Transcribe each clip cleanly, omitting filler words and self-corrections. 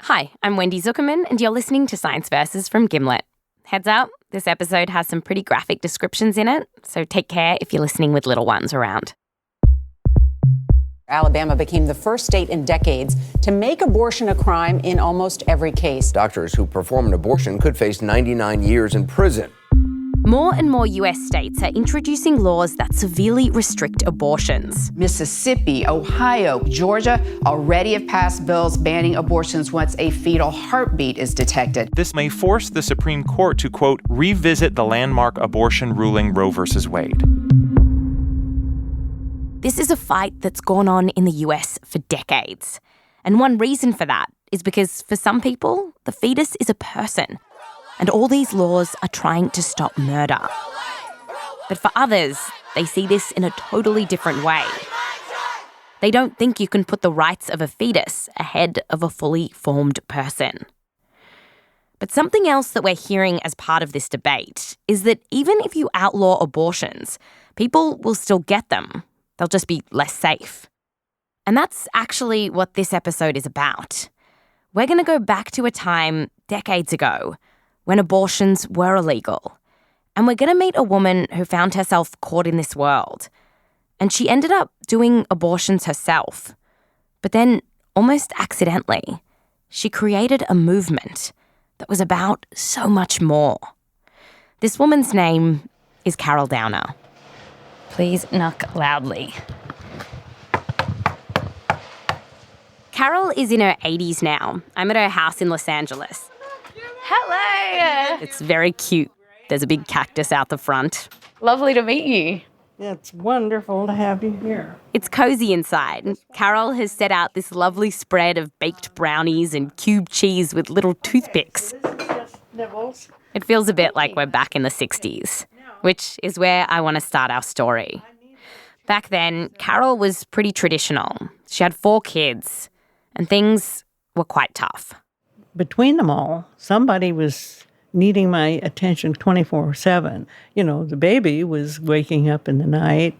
Hi, I'm Wendy Zuckerman, and you're listening to Science Versus from Gimlet. Heads up, this episode has some pretty graphic descriptions in it, so take care if you're listening with little ones around. Alabama became the first state in decades to make abortion a crime in almost every case. Doctors who perform an abortion could face 99 years in prison. More and more US states are introducing laws that severely restrict abortions. Mississippi, Ohio, Georgia already have passed bills banning abortions once a fetal heartbeat is detected. This may force the Supreme Court to, quote, revisit the landmark abortion ruling Roe v. Wade. This is a fight that's gone on in the US for decades. And one reason for that is because for some people, the fetus is a person. And all these laws are trying to stop murder. But for others, they see this in a totally different way. They don't think you can put the rights of a fetus ahead of a fully formed person. But something else that we're hearing as part of this debate is that even if you outlaw abortions, people will still get them. They'll just be less safe. And that's actually what this episode is about. We're going to go back to a time decades ago when abortions were illegal. And we're going to meet a woman who found herself caught in this world. And she ended up doing abortions herself. But then, almost accidentally, she created a movement that was about so much more. This woman's name is Carol Downer. Please knock loudly. Carol is in her 80s now. I'm at her house in Los Angeles. Hello. It's very cute. There's a big cactus out the front. Lovely to meet you. It's wonderful to have you here. It's cozy inside. Carol has set out this lovely spread of baked brownies and cube cheese with little toothpicks. This is just nibbles. It feels a bit like we're back in the 60s, which is where I want to start our story. Back then, Carol was pretty traditional. She had 4 kids, and things were quite tough. Between them all, somebody was needing my attention 24/7. You know, the baby was waking up in the night,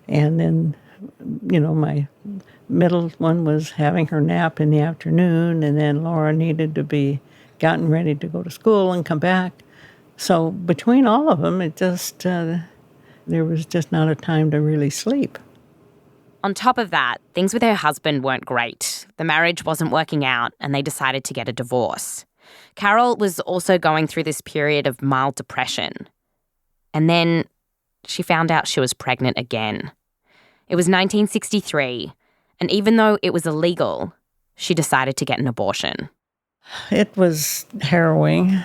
and then, my middle one was having her nap in the afternoon, and then Laura needed to be gotten ready to go to school and come back. So between all of them, it just, there was just not a time to really sleep. On top of that, things with her husband weren't great. The marriage wasn't working out, and they decided to get a divorce. Carol was also going through this period of mild depression. And then she found out she was pregnant again. It was 1963, and even though it was illegal, she decided to get an abortion. It was harrowing.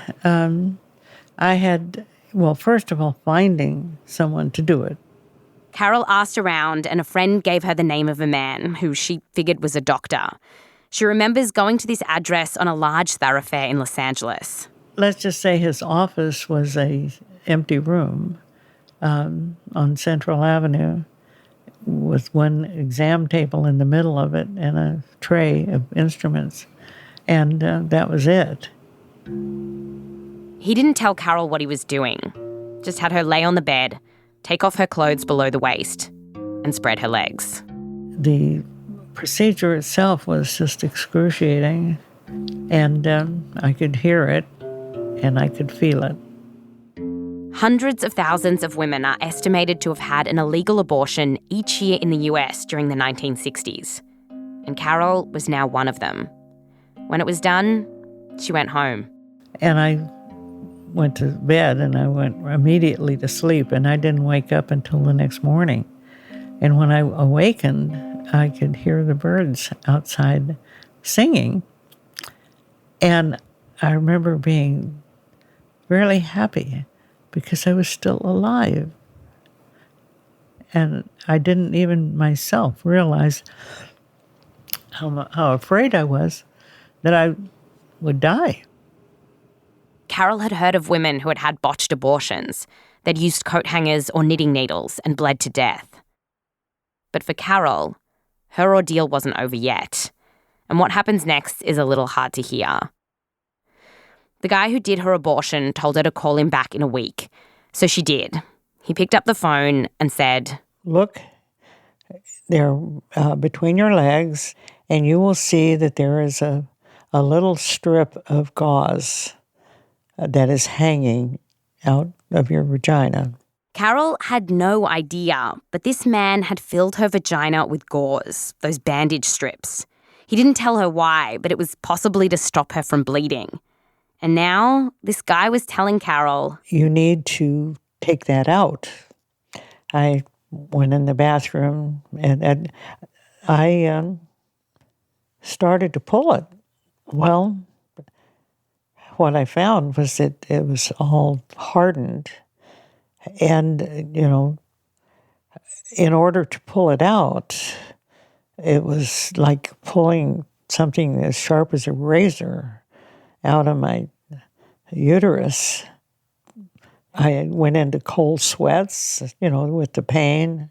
First of all, finding someone to do it. Carol asked around, and a friend gave her the name of a man who she figured was a doctor. She remembers going to this address on a large thoroughfare in Los Angeles. Let's just say his office was a empty room on Central Avenue with one exam table in the middle of it and a tray of instruments. And that was it. He didn't tell Carol what he was doing, just had her lay on the bed, take off her clothes below the waist, and spread her legs. The procedure itself was just excruciating, and I could hear it, and I could feel it. Hundreds of thousands of women are estimated to have had an illegal abortion each year in the US during the 1960s. And Carol was now one of them. When it was done, she went home. And I went to bed, and I went immediately to sleep, and I didn't wake up until the next morning. And when I awakened, I could hear the birds outside singing. And I remember being really happy because I was still alive. And I didn't even myself realize how afraid I was that I would die. Carol had heard of women who had had botched abortions. They'd used coat hangers or knitting needles and bled to death. But for Carol, her ordeal wasn't over yet. And what happens next is a little hard to hear. The guy who did her abortion told her to call him back in a week. So she did. He picked up the phone and said, "Look, they're between your legs, and you will see that there is a a little strip of gauze that is hanging out of your vagina. Carol had no idea, but this man had filled her vagina with gauze, those bandage strips. He didn't tell her why, but it was possibly to stop her from bleeding. And now this guy was telling Carol, you need to take that out. I went in the bathroom and I started to pull it. Well, what I found was that it was all hardened. And, in order to pull it out, it was like pulling something as sharp as a razor out of my uterus. I went into cold sweats, with the pain,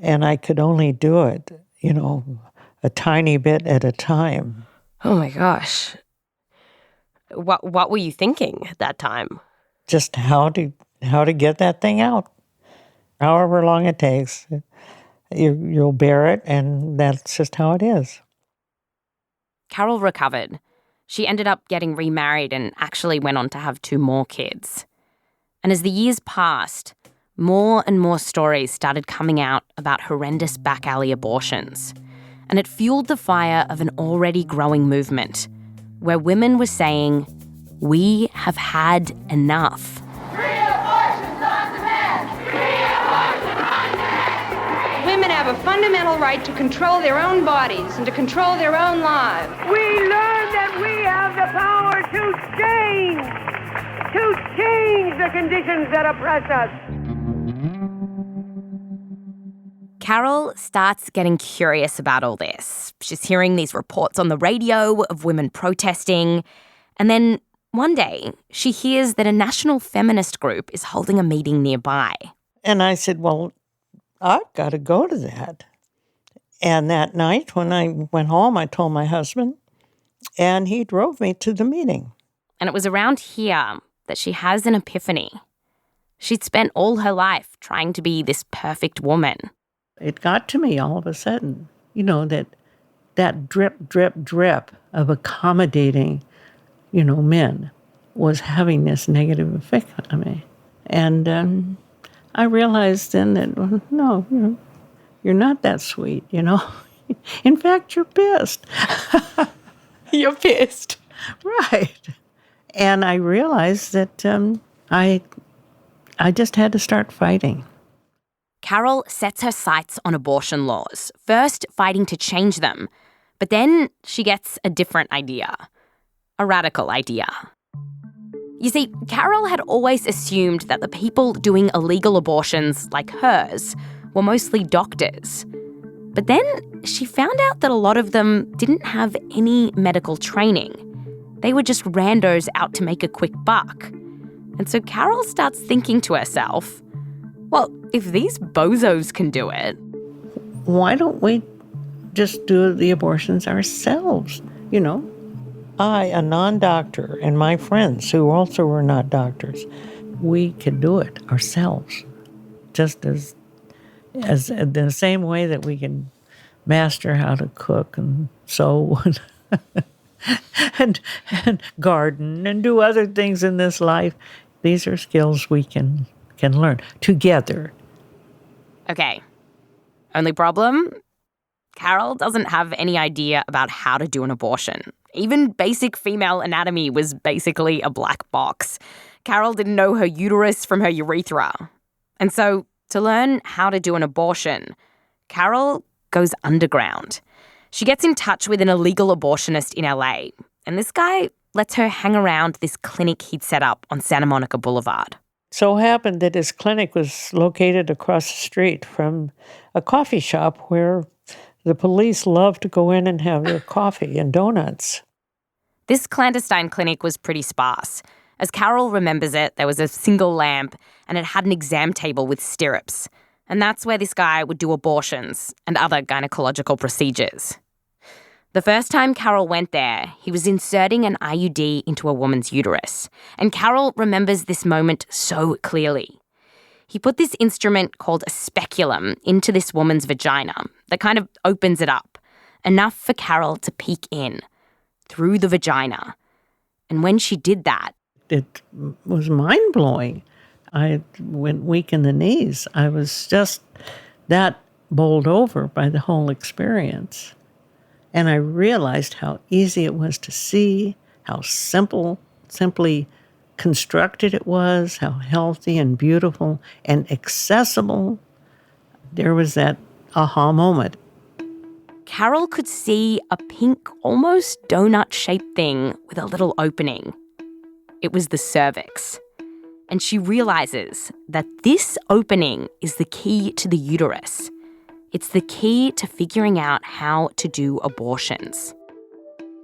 and I could only do it, a tiny bit at a time. Oh my gosh. What were you thinking at that time? Just how to get that thing out. However long it takes, you'll bear it, and that's just how it is. Carol recovered. She ended up getting remarried and actually went on to have 2 more kids. And as the years passed, more and more stories started coming out about horrendous back alley abortions. And it fueled the fire of an already growing movement where women were saying, we have had enough. Women have a fundamental right to control their own bodies and to control their own lives. We learn that we have the power to change the conditions that oppress us. Carol starts getting curious about all this. She's hearing these reports on the radio of women protesting. And then one day, she hears that a national feminist group is holding a meeting nearby. And I said, well, I've got to go to that. And that night when I went home, I told my husband, and he drove me to the meeting. And it was around here that she has an epiphany. She'd spent all her life trying to be this perfect woman. It got to me all of a sudden, that drip, drip, drip of accommodating, men was having this negative effect on me. And I realized then that, no, you're not that sweet, In fact, you're pissed. You're pissed. Right. And I realized that I just had to start fighting. Carol sets her sights on abortion laws, first fighting to change them. But then she gets a different idea, a radical idea. You see, Carol had always assumed that the people doing illegal abortions like hers were mostly doctors. But then she found out that a lot of them didn't have any medical training. They were just randos out to make a quick buck. And so Carol starts thinking to herself, well, if these bozos can do it, why don't we just do the abortions ourselves, I, a non-doctor, and my friends who also were not doctors, we could do it ourselves, just as the same way that we can master how to cook and sew and garden and do other things in this life. These are skills we can learn together. Okay. Only problem? Carol doesn't have any idea about how to do an abortion. Even basic female anatomy was basically a black box. Carol didn't know her uterus from her urethra. And so, to learn how to do an abortion, Carol goes underground. She gets in touch with an illegal abortionist in LA, and this guy lets her hang around this clinic he'd set up on Santa Monica Boulevard. So happened that his clinic was located across the street from a coffee shop where the police love to go in and have their coffee and donuts. This clandestine clinic was pretty sparse. As Carol remembers it, there was a single lamp and it had an exam table with stirrups. And that's where this guy would do abortions and other gynecological procedures. The first time Carol went there, he was inserting an IUD into a woman's uterus. And Carol remembers this moment so clearly. He put this instrument called a speculum into this woman's vagina that kind of opens it up, enough for Carol to peek in. through the vagina. And when she did that, it was mind-blowing. I went weak in the knees. I was just that bowled over by the whole experience. And I realized how easy it was to see, how simply constructed it was, how healthy and beautiful and accessible. There was that aha moment. Carol could see a pink, almost donut-shaped thing with a little opening. It was the cervix. And she realizes that this opening is the key to the uterus. It's the key to figuring out how to do abortions.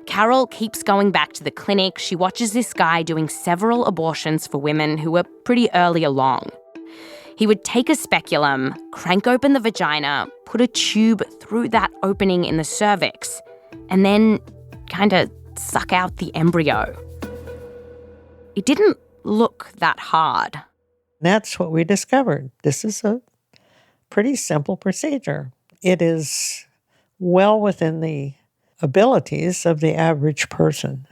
Carol keeps going back to the clinic. She watches this guy doing several abortions for women who were pretty early along. He would take a speculum, crank open the vagina, put a tube through that opening in the cervix, and then kind of suck out the embryo. It didn't look that hard. That's what we discovered. This is a pretty simple procedure. It is well within the abilities of the average person.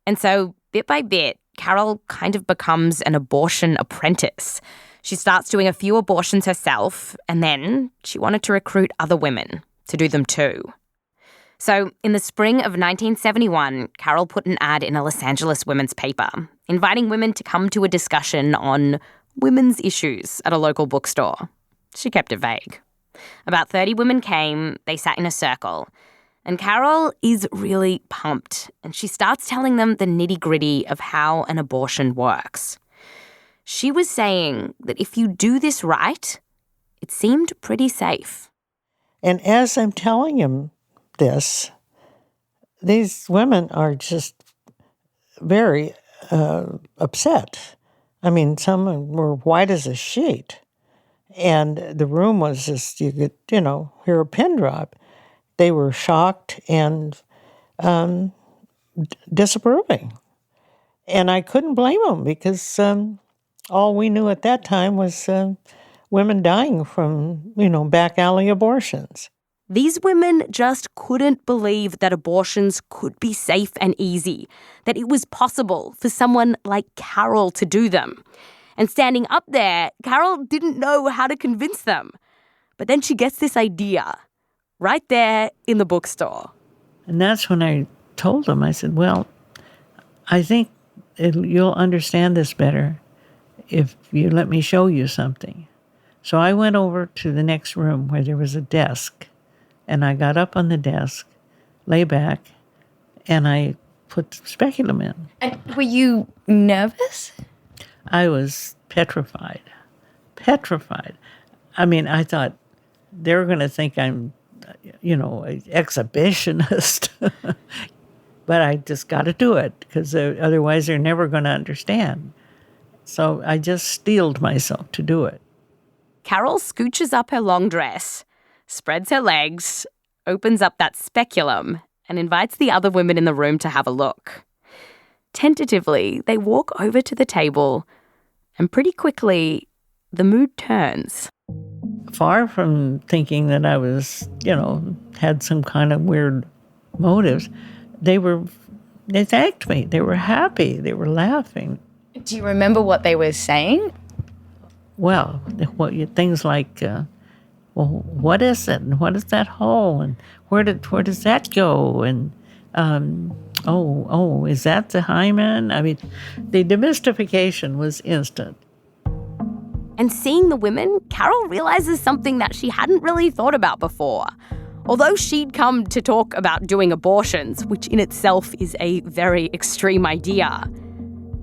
And so, bit by bit, Carol kind of becomes an abortion apprentice. She starts doing a few abortions herself, and then she wanted to recruit other women to do them too. So, in the spring of 1971, Carol put an ad in a Los Angeles women's paper, inviting women to come to a discussion on women's issues at a local bookstore. She kept it vague. About 30 women came, they sat in a circle, and Carol is really pumped, and she starts telling them the nitty-gritty of how an abortion works. She was saying that if you do this right, it seemed pretty safe. And as I'm telling him this, these women are just very upset. I mean, some were white as a sheet. And the room was just, you could, hear a pin drop. They were shocked and disapproving. And I couldn't blame them because all we knew at that time was women dying from, back alley abortions. These women just couldn't believe that abortions could be safe and easy, that it was possible for someone like Carol to do them. And standing up there, Carol didn't know how to convince them. But then she gets this idea right there in the bookstore. And that's when I told them, I said, well, I think you'll understand this better if you let me show you something. So I went over to the next room where there was a desk, and I got up on the desk, lay back, and I put speculum in. And were you nervous? I was petrified. I mean, I thought they're going to think I'm, an exhibitionist. But I just got to do it because otherwise they're never going to understand. So I just steeled myself to do it. Carol scooches up her long dress, spreads her legs, opens up that speculum, and invites the other women in the room to have a look. Tentatively, they walk over to the table, and pretty quickly, the mood turns. Far from thinking that I was, had some kind of weird motives, they thanked me. They were happy. They were laughing. Do you remember what they were saying? Well, things like, what is it? And what is that hole? And where does that go? And, is that the hymen? I mean, the demystification was instant. And seeing the women, Carol realizes something that she hadn't really thought about before. Although she'd come to talk about doing abortions, which in itself is a very extreme idea,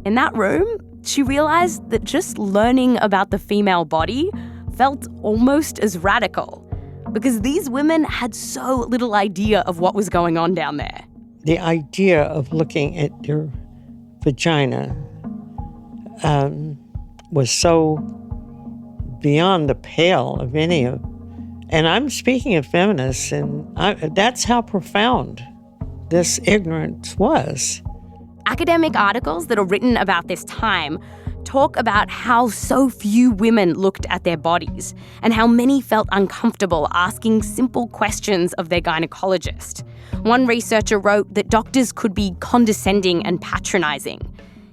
in that room, she realized that just learning about the female body felt almost as radical, because these women had so little idea of what was going on down there. The idea of looking at your vagina was so beyond the pale of any of, and I'm speaking of feminists, and that's how profound this ignorance was. Academic articles that are written about this time talk about how so few women looked at their bodies and how many felt uncomfortable asking simple questions of their gynecologist. One researcher wrote that doctors could be condescending and patronising.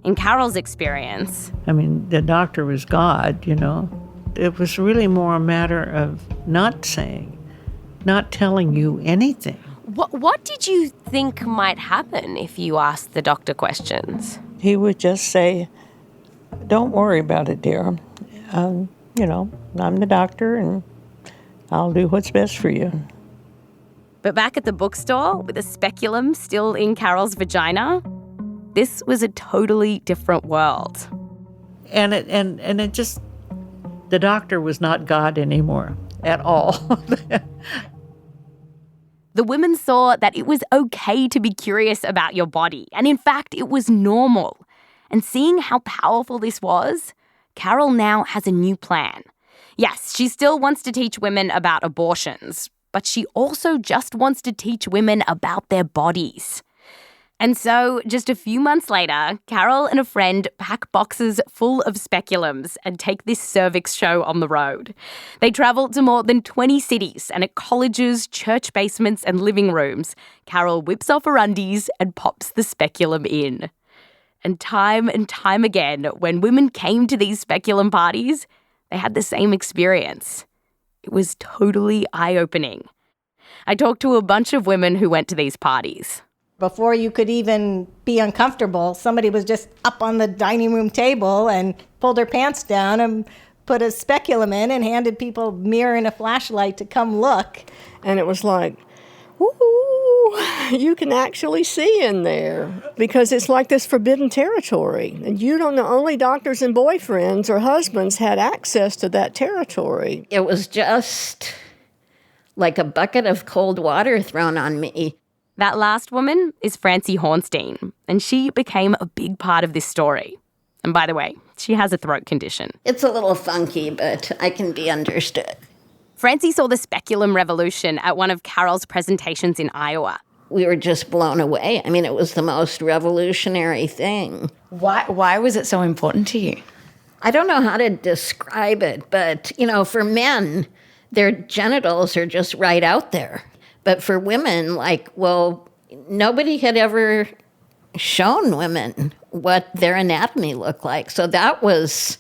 In Carol's experience, I mean, the doctor was God, you know. It was really more a matter of not telling you anything. What did you think might happen if you asked the doctor questions? He would just say, "Don't worry about it, dear. I'm the doctor and I'll do what's best for you." but back at the bookstore with a speculum still in Carol's vagina, this was a totally different world. And it just, the doctor was not God anymore at all. The women saw that it was okay to be curious about your body, and in fact, it was normal. And seeing how powerful this was, Carol now has a new plan. Yes, she still wants to teach women about abortions, but she also just wants to teach women about their bodies. And so, just a few months later, Carol and a friend pack boxes full of speculums and take this cervix show on the road. They travel to more than 20 cities, and at colleges, church basements and living rooms, Carol whips off her undies and pops the speculum in. And time again, when women came to these speculum parties, they had the same experience. It was totally eye-opening. I talked to a bunch of women who went to these parties. Before you could even be uncomfortable, somebody was just up on the dining room table and pulled their pants down and put a speculum in and handed people a mirror and a flashlight to come look. And it was like, ooh, you can actually see in there because it's like this forbidden territory. And you don't know, only doctors and boyfriends or husbands had access to that territory. It was just like a bucket of cold water thrown on me. That last woman is Francie Hornstein, and she became a big part of this story. And by the way, she has a throat condition. It's a little funky, but I can be understood. Francie saw the speculum revolution at one of Carol's presentations in Iowa. We were just blown away. I mean, it was the most revolutionary thing. Why was it so important to you? I don't know how to describe it, but, for men, their genitals are just right out there. But for women, nobody had ever shown women what their anatomy looked like. So that was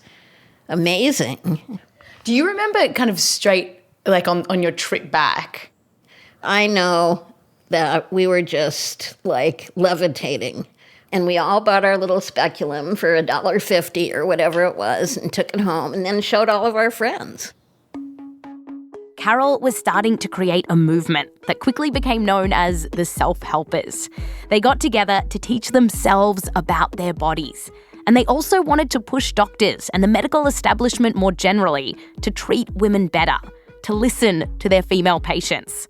amazing. Do you remember kind of straight, on your trip back? I know that we were just, levitating. And we all bought our little speculum for $1.50 or whatever it was and took it home and then showed all of our friends. Carol was starting to create a movement that quickly became known as the self-helpers. They got together to teach themselves about their bodies. And they also wanted to push doctors and the medical establishment more generally to treat women better, to listen to their female patients.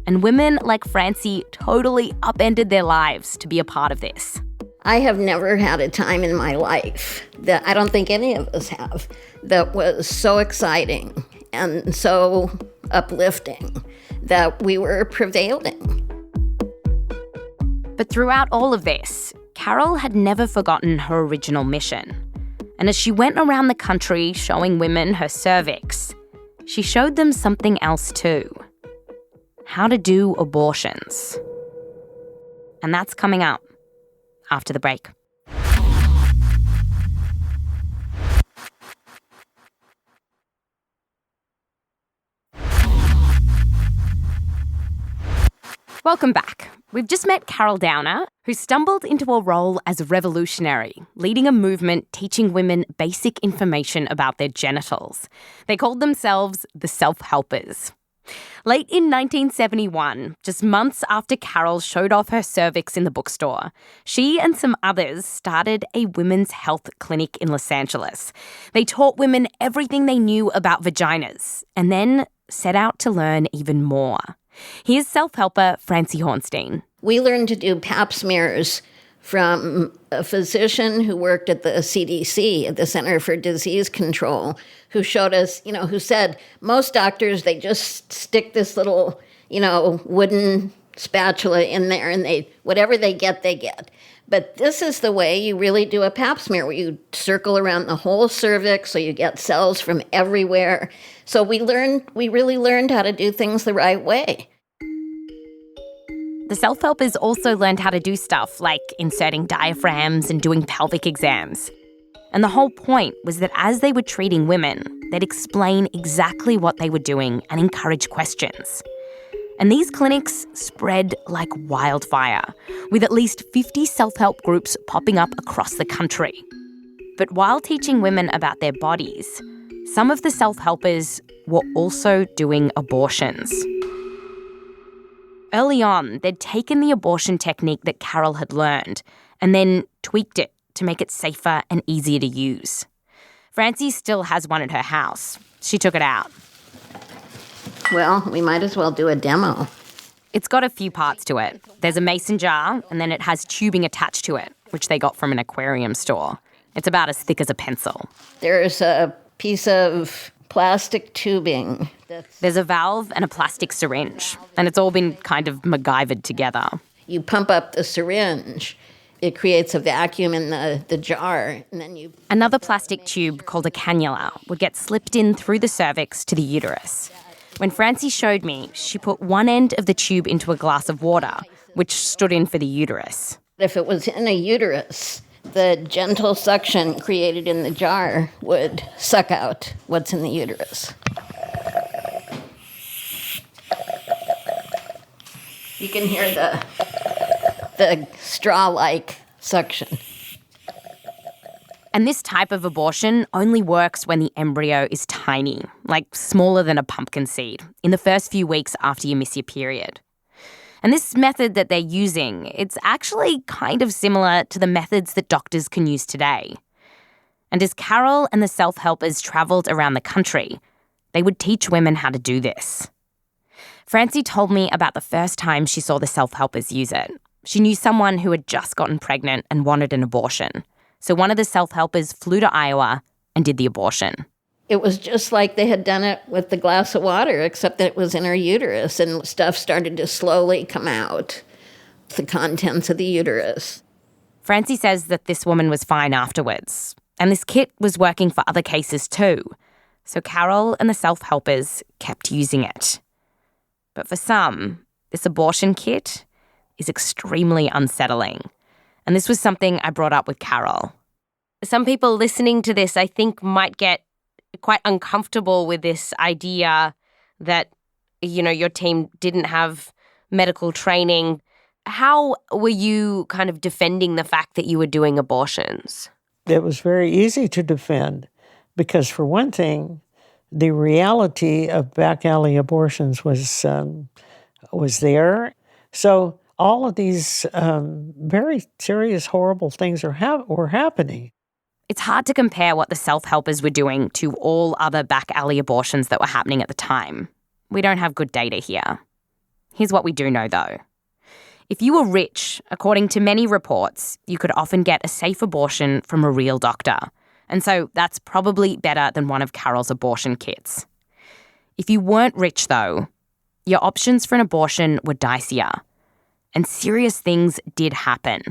And women like Francie totally upended their lives to be a part of this. I have never had a time in my life that I don't think any of us have that was so exciting and so uplifting that we were prevailing. But throughout all of this, Carol had never forgotten her original mission. And as she went around the country showing women her cervix, she showed them something else too. How to do abortions. And that's coming up after the break. Welcome back. We've just met Carol Downer, who stumbled into a role as a revolutionary, leading a movement teaching women basic information about their genitals. They called themselves the self-helpers. Late in 1971, just months after Carol showed off her cervix in the bookstore, she and some others started a women's health clinic in Los Angeles. They taught women everything they knew about vaginas and then set out to learn even more. Here's self-helper Francie Hornstein. We learned to do pap smears from a physician who worked at the CDC, at the Center for Disease Control, who showed us, who said most doctors, they just stick this little, wooden spatula in there, and whatever they get, they get. But this is the way you really do a pap smear, where you circle around the whole cervix so you get cells from everywhere. So we really learned how to do things the right way. The self-helpers also learned how to do stuff like inserting diaphragms and doing pelvic exams. And the whole point was that as they were treating women, they'd explain exactly what they were doing and encourage questions. And these clinics spread like wildfire, with at least 50 self-help groups popping up across the country. But while teaching women about their bodies, some of the self-helpers were also doing abortions. Early on, they'd taken the abortion technique that Carol had learned and then tweaked it to make it safer and easier to use. Francie still has one at her house. She took it out. Well, we might as well do a demo. It's got a few parts to it. There's a mason jar, and then it has tubing attached to it, which they got from an aquarium store. It's about as thick as a pencil. There's a piece of plastic tubing. There's a valve and a plastic syringe, and it's all been kind of MacGyvered together. You pump up the syringe. It creates a vacuum in the jar, and then you... Another plastic tube called a cannula would get slipped in through the cervix to the uterus. When Francie showed me, she put one end of the tube into a glass of water, which stood in for the uterus. If it was in a uterus, the gentle suction created in the jar would suck out what's in the uterus. You can hear the straw-like suction. And this type of abortion only works when the embryo is tiny, like smaller than a pumpkin seed, in the first few weeks after you miss your period. And this method that they're using, it's actually kind of similar to the methods that doctors can use today. And as Carol and the self-helpers travelled around the country, they would teach women how to do this. Francie told me about the first time she saw the self-helpers use it. She knew someone who had just gotten pregnant and wanted an abortion. So one of the self-helpers flew to Iowa and did the abortion. It was just like they had done it with the glass of water, except that it was in her uterus, and stuff started to slowly come out, the contents of the uterus. Francie says that this woman was fine afterwards, and this kit was working for other cases too. So Carol and the self-helpers kept using it. But for some, this abortion kit is extremely unsettling. And this was something I brought up with Carol. Some people listening to this, I think, might get quite uncomfortable with this idea that, your team didn't have medical training. How were you kind of defending the fact that you were doing abortions? It was very easy to defend because, for one thing, the reality of back alley abortions was there. So all of these very serious, horrible things were happening. It's hard to compare what the self-helpers were doing to all other back alley abortions that were happening at the time. We don't have good data here. Here's what we do know, though. If you were rich, according to many reports, you could often get a safe abortion from a real doctor. And so that's probably better than one of Carol's abortion kits. If you weren't rich, though, your options for an abortion were dicier. And serious things did happen.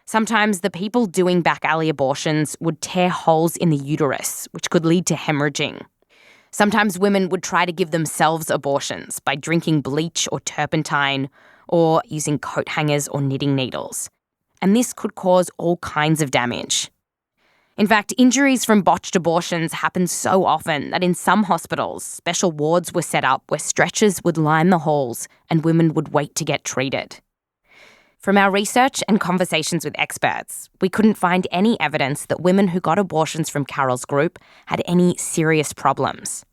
Sometimes the people doing back alley abortions would tear holes in the uterus, which could lead to hemorrhaging. Sometimes women would try to give themselves abortions by drinking bleach or turpentine or using coat hangers or knitting needles. And this could cause all kinds of damage. In fact, injuries from botched abortions happen so often that in some hospitals, special wards were set up where stretchers would line the halls and women would wait to get treated. From our research and conversations with experts, we couldn't find any evidence that women who got abortions from Carol's group had any serious problems.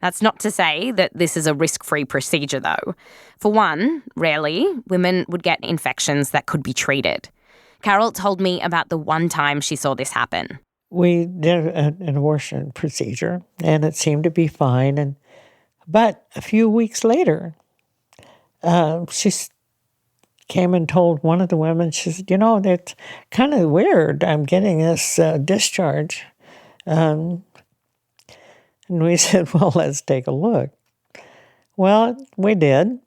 That's not to say that this is a risk-free procedure, though. For one, rarely, women would get infections that could be treated. Carol told me about the one time she saw this happen. We did an abortion procedure, and it seemed to be fine. But a few weeks later, she came and told one of the women, she said, that's kind of weird. I'm getting this discharge. And we said, well, let's take a look. Well, we did.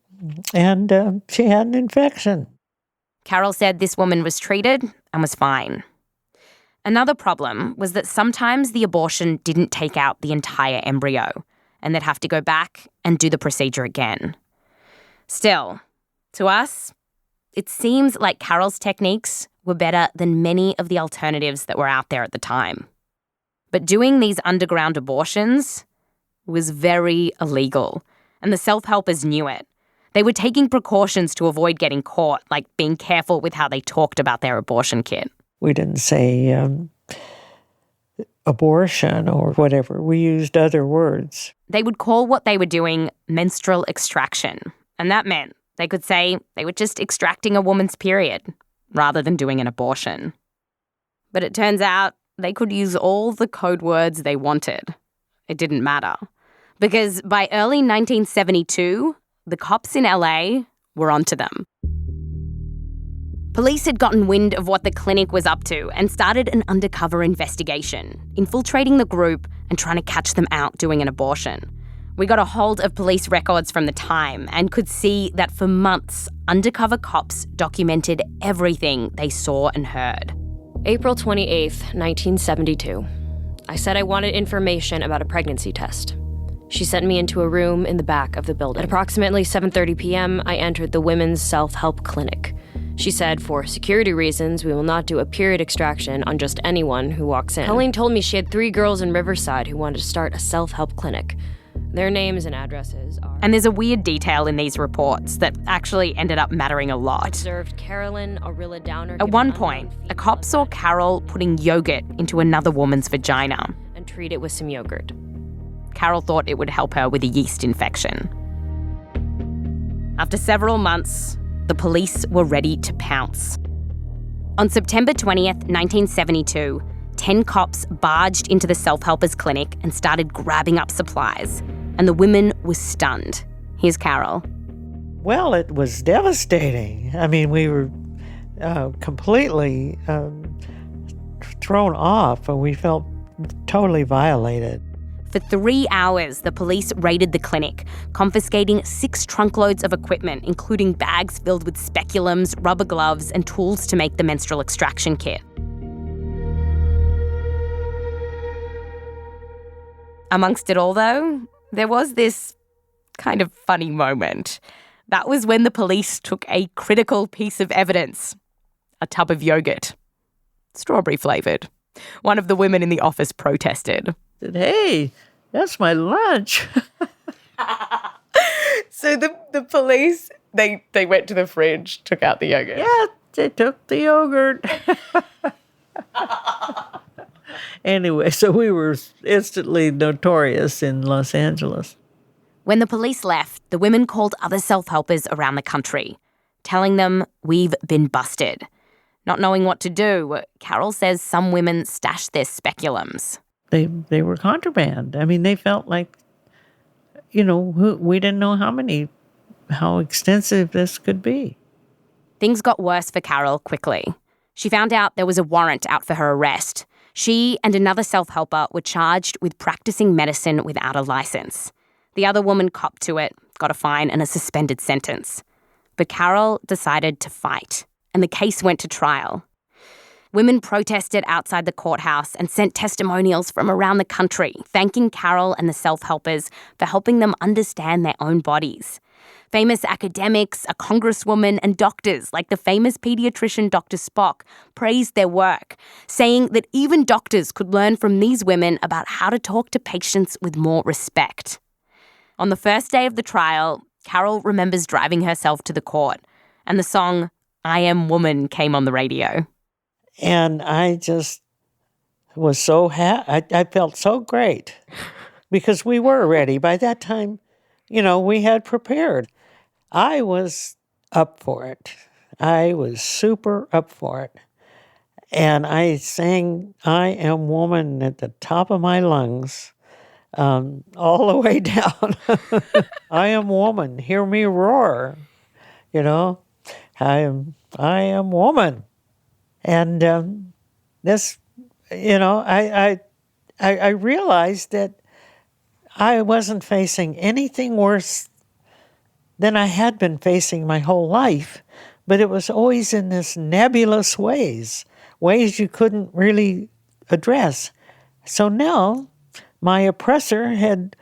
and she had an infection. Carol said this woman was treated and was fine. Another problem was that sometimes the abortion didn't take out the entire embryo, and they'd have to go back and do the procedure again. Still, to us, it seems like Carol's techniques were better than many of the alternatives that were out there at the time. But doing these underground abortions was very illegal, and the self-helpers knew it. They were taking precautions to avoid getting caught, like being careful with how they talked about their abortion kit. We didn't say abortion or whatever. We used other words. They would call what they were doing menstrual extraction, and that meant they could say they were just extracting a woman's period rather than doing an abortion. But it turns out they could use all the code words they wanted. It didn't matter. Because by early 1972, the cops in LA were onto them. Police had gotten wind of what the clinic was up to and started an undercover investigation, infiltrating the group and trying to catch them out doing an abortion. We got a hold of police records from the time and could see that for months, undercover cops documented everything they saw and heard. April 28th, 1972. I said I wanted information about a pregnancy test. She sent me into a room in the back of the building. At approximately 7:30 p.m., I entered the women's self-help clinic. She said, for security reasons, we will not do a period extraction on just anyone who walks in. Colleen told me she had 3 girls in Riverside who wanted to start a self-help clinic. Their names and addresses are... And there's a weird detail in these reports that actually ended up mattering a lot. Observed Carolyn Orilla Downer... At one point, a cop saw Carol putting yogurt into another woman's vagina. And treat it with some yogurt. Carol thought it would help her with a yeast infection. After several months, the police were ready to pounce. On September 20th, 1972, 10 cops barged into the self-helpers clinic and started grabbing up supplies, and the women were stunned. Here's Carol. Well, it was devastating. I mean, we were completely thrown off, and we felt totally violated. For 3 hours, the police raided the clinic, confiscating 6 trunkloads of equipment, including bags filled with speculums, rubber gloves, and tools to make the menstrual extraction kit. Amongst it all, though, there was this kind of funny moment. That was when the police took a critical piece of evidence, a tub of yogurt, strawberry flavoured. One of the women in the office protested. Said, hey, that's my lunch. So the police, they went to the fridge, took out the yogurt. Yeah, they took the yogurt. Anyway, so we were instantly notorious in Los Angeles. When the police left, the women called other self-helpers around the country, telling them, we've been busted. Not knowing what to do, Carol says some women stashed their speculums. They were contraband. I mean, they felt like, we didn't know how extensive this could be. Things got worse for Carol quickly. She found out there was a warrant out for her arrest. She and another self-helper were charged with practicing medicine without a license. The other woman copped to it, got a fine and a suspended sentence. But Carol decided to fight, and the case went to trial. Women protested outside the courthouse and sent testimonials from around the country, thanking Carol and the self-helpers for helping them understand their own bodies. Famous academics, a congresswoman, and doctors like the famous pediatrician Dr. Spock praised their work, saying that even doctors could learn from these women about how to talk to patients with more respect. On the first day of the trial, Carol remembers driving herself to the court, and the song I Am Woman came on the radio. And I just was so happy. I felt so great because we were ready. By that time, we had prepared. I was up for it. I was super up for it. And I sang I Am Woman at the top of my lungs, all the way down. I am woman, hear me roar. I am woman. And this, I realized that I wasn't facing anything worse than I had been facing my whole life, but it was always in this nebulous ways you couldn't really address. So now my oppressor had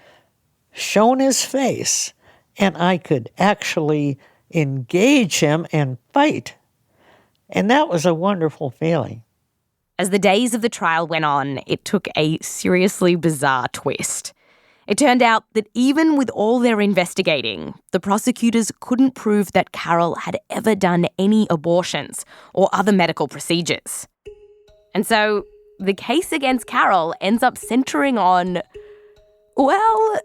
shown his face, and I could actually engage him and fight. And that was a wonderful feeling. As the days of the trial went on, it took a seriously bizarre twist. It turned out that even with all their investigating, the prosecutors couldn't prove that Carol had ever done any abortions or other medical procedures. And so the case against Carol ends up centering on, well,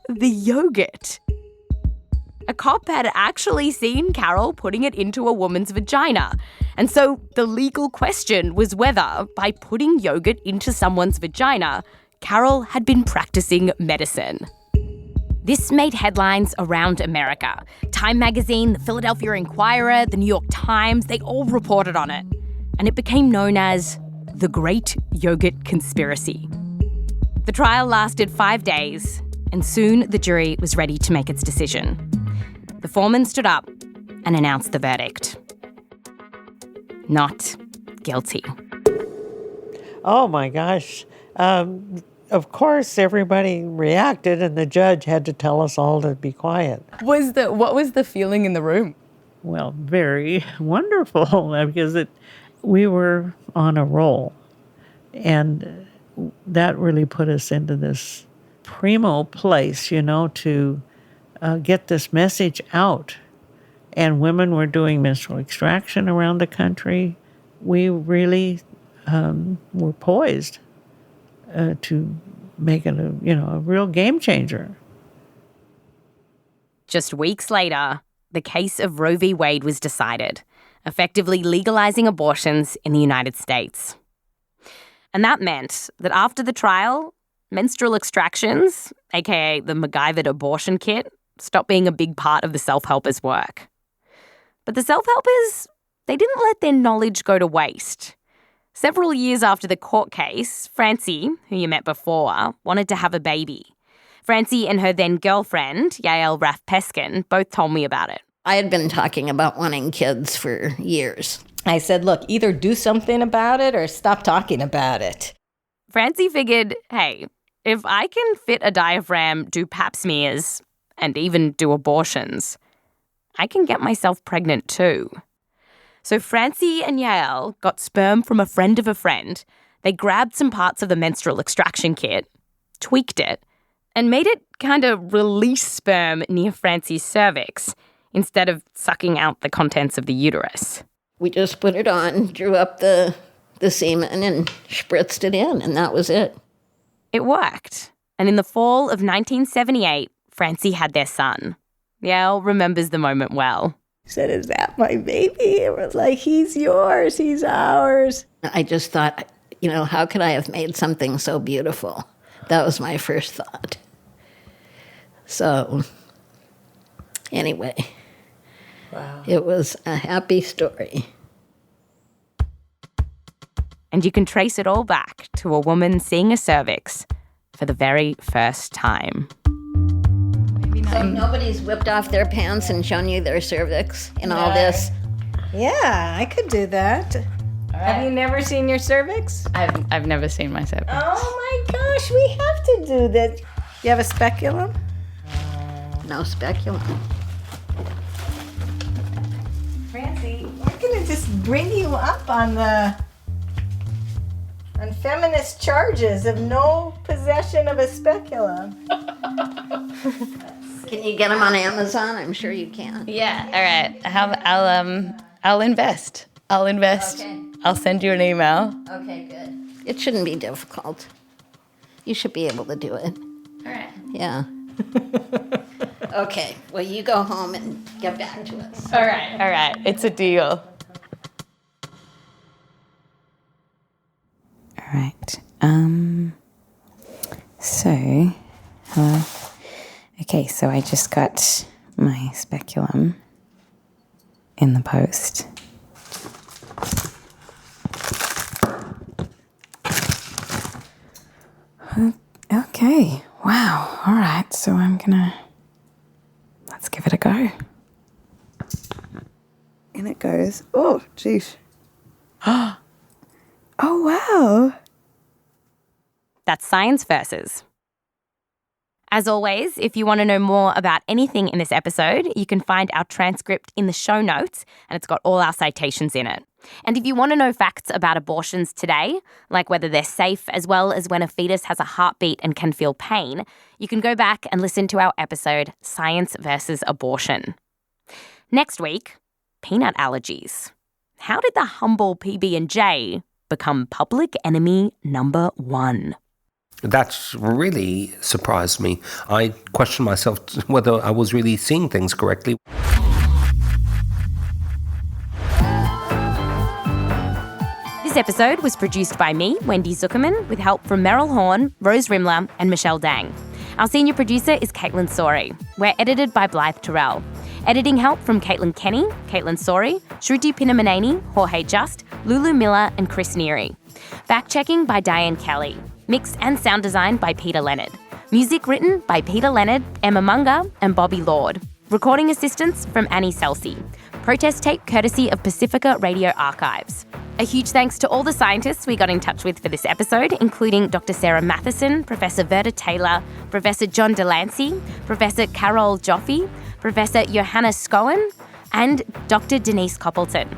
the yogurt. A cop had actually seen Carol putting it into a woman's vagina. And so the legal question was whether, by putting yogurt into someone's vagina, Carol had been practicing medicine. This made headlines around America. Time magazine, the Philadelphia Inquirer, the New York Times, they all reported on it. And it became known as the Great Yogurt Conspiracy. The trial lasted 5 days, and soon the jury was ready to make its decision. The foreman stood up and announced the verdict. Not guilty. Oh my gosh. Of course, everybody reacted, and the judge had to tell us all to be quiet. What was the feeling in the room? Well, very wonderful, because we were on a roll, and that really put us into this primo place, to get this message out. And women were doing menstrual extraction around the country. We really were poised to make it a real game changer. Just weeks later, the case of Roe v. Wade was decided, effectively legalizing abortions in the United States. And that meant that after the trial, menstrual extractions, aka the MacGyvered abortion kit, stopped being a big part of the self-helpers' work. But the self-helpers, they didn't let their knowledge go to waste. Several years after the court case, Francie, who you met before, wanted to have a baby. Francie and her then girlfriend, Yael Raff-Peskin, both told me about it. I had been talking about wanting kids for years. I said, look, either do something about it or stop talking about it. Francie figured, hey, if I can fit a diaphragm, do pap smears, and even do abortions, I can get myself pregnant too. So Francie and Yael got sperm from a friend of a friend. They grabbed some parts of the menstrual extraction kit, tweaked it, and made it kind of release sperm near Francie's cervix instead of sucking out the contents of the uterus. We just put it on, drew up the semen, and spritzed it in, and that was it. It worked. And in the fall of 1978, Francie had their son. Yael remembers the moment well. He said, is that my baby? It was like, he's yours, he's ours. I just thought, how could I have made something so beautiful? That was my first thought. So, anyway, wow. It was a happy story. And you can trace it all back to a woman seeing a cervix for the very first time. So nobody's whipped off their pants and shown you their cervix in all this? Yeah, I could do that. Right. Have you never seen your cervix? I've never seen my cervix. Oh my gosh, we have to do that. You have a speculum? No speculum. Francie, we're gonna just bring you up on feminist charges of no possession of a speculum. Can you get them on Amazon? I'm sure you can. Yeah. All right. I'll invest. Okay. I'll send you an email. Okay, good. It shouldn't be difficult. You should be able to do it. All right. Yeah. Okay. Well, you go home and get back to us. All right. It's a deal. All right. Okay, so I just got my speculum in the post. Okay, wow, all right, so let's give it a go. go. And it goes, oh, geez. Oh, wow. That's Science Versus. As always, if you want to know more about anything in this episode, you can find our transcript in the show notes, and it's got all our citations in it. And if you want to know facts about abortions today, like whether they're safe as well as when a fetus has a heartbeat and can feel pain, you can go back and listen to our episode, Science versus Abortion. Next week, peanut allergies. How did the humble PB&J become public enemy number 1? That's really surprised me. I questioned myself whether I was really seeing things correctly. This episode was produced by me, Wendy Zuckerman, with help from Meryl Horn, Rose Rimler, and Michelle Dang. Our senior producer is Caitlin Sori. We're edited by Blythe Terrell. Editing help from Caitlin Kenny, Caitlin Sori, Shruti Pinamaneni, Jorge Just, Lulu Miller, and Chris Neary. Fact-checking by Diane Kelly. Mix and sound design by Peter Leonard. Music written by Peter Leonard, Emma Munger, and Bobby Lord. Recording assistance from Annie Celsi. Protest tape courtesy of Pacifica Radio Archives. A huge thanks to all the scientists we got in touch with for this episode, including Dr. Sarah Matheson, Professor Verda Taylor, Professor John Delancey, Professor Carol Joffe, Professor Johanna Scowen, and Dr. Denise Coppleton.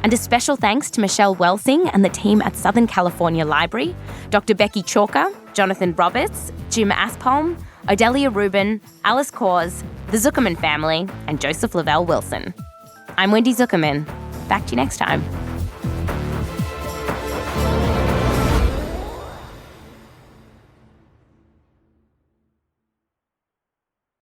And a special thanks to Michelle Welsing and the team at Southern California Library, Dr. Becky Chalker, Jonathan Roberts, Jim Aspholm, Odelia Rubin, Alice Kors, the Zuckerman family, and Joseph Lavelle Wilson. I'm Wendy Zuckerman. Back to you next time.